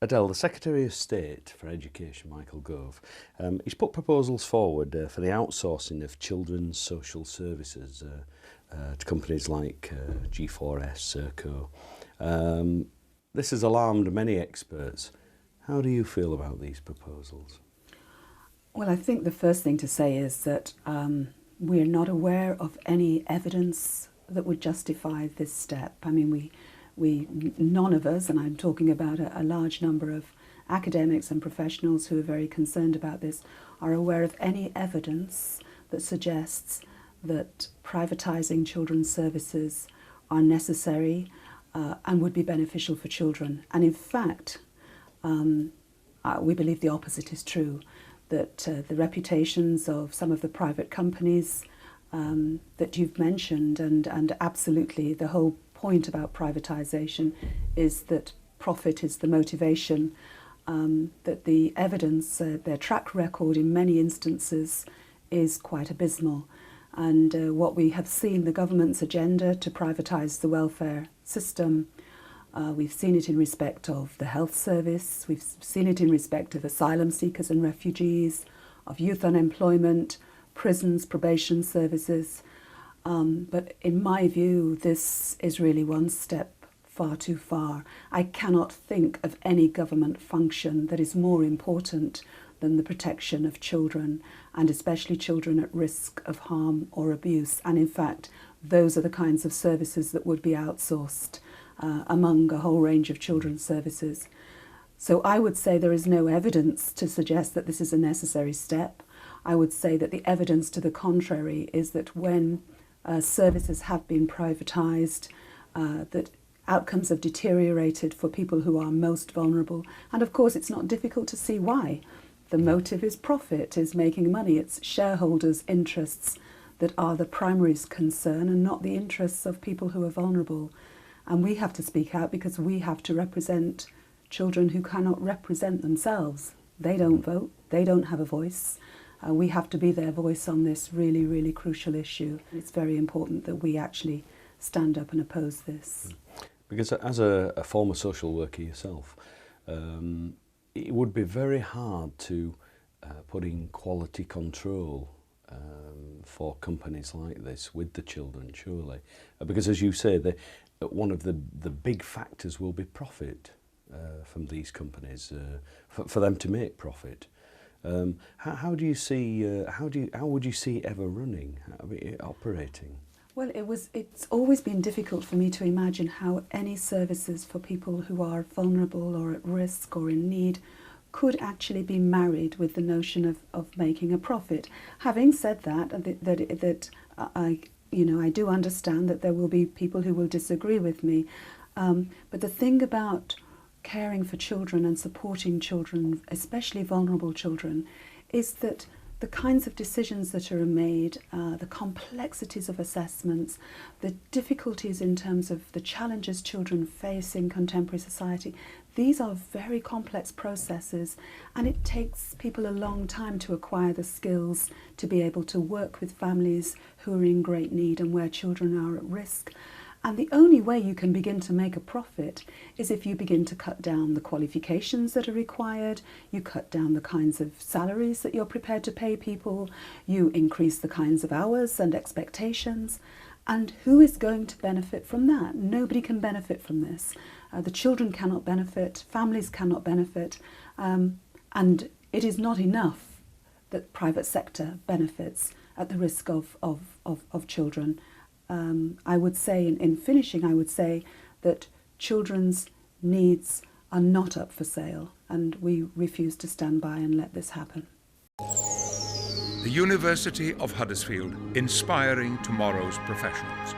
Adele, the Secretary of State for Education, Michael Gove, he's put proposals forward for the outsourcing of children's social services to companies like G4S, Serco. This has alarmed many experts. How do you feel about these proposals? Well, I think the first thing to say is that we're not aware of any evidence that would justify this step. I mean, none of us, and I'm talking about a large number of academics and professionals who are very concerned about this, are aware of any evidence that suggests that privatising children's services are necessary and would be beneficial for children. And in fact, we believe the opposite is true, that the reputations of some of the private companies that you've mentioned, and absolutely the whole point about privatisation is that profit is the motivation, that the evidence, their track record in many instances is quite abysmal. And what we have seen, the government's agenda to privatise the welfare system, we've seen it in respect of the health service, we've seen it in respect of asylum seekers and refugees, of youth unemployment, prisons, probation services. But in my view, this is really one step far too far. I cannot think of any government function that is more important than the protection of children, and especially children at risk of harm or abuse. And in fact, those are the kinds of services that would be outsourced among a whole range of children's services. So I would say there is no evidence to suggest that this is a necessary step. I would say that the evidence to the contrary is that when services have been privatised, that outcomes have deteriorated for people who are most vulnerable. And of course, it's not difficult to see why. The motive is profit, is making money. It's shareholders' interests that are the primary concern and not the interests of people who are vulnerable. And we have to speak out because we have to represent children who cannot represent themselves. They don't vote, they don't have a voice. We have to be their voice on this really, really crucial issue. It's very important that we actually stand up and oppose this. Because as a former social worker yourself, it would be very hard to put in quality control for companies like this with the children, surely. Because as you say, one of the big factors will be profit from these companies, for them to make profit. How would you see it ever running, operating? Well, it's always been difficult for me to imagine how any services for people who are vulnerable or at risk or in need could actually be married with the notion of making a profit. Having said that, I do understand that there will be people who will disagree with me. But the thing about caring for children and supporting children, especially vulnerable children, is that the kinds of decisions that are made, the complexities of assessments, the difficulties in terms of the challenges children face in contemporary society, these are very complex processes, and it takes people a long time to acquire the skills to be able to work with families who are in great need and where children are at risk. And the only way you can begin to make a profit is if you begin to cut down the qualifications that are required, you cut down the kinds of salaries that you're prepared to pay people, you increase the kinds of hours and expectations. And who is going to benefit from that? Nobody can benefit from this. The children cannot benefit, families cannot benefit, and it is not enough that private sector benefits at the risk of children. I would say, in finishing, I would say that children's needs are not up for sale, and we refuse to stand by and let this happen. The University of Huddersfield, inspiring tomorrow's professionals.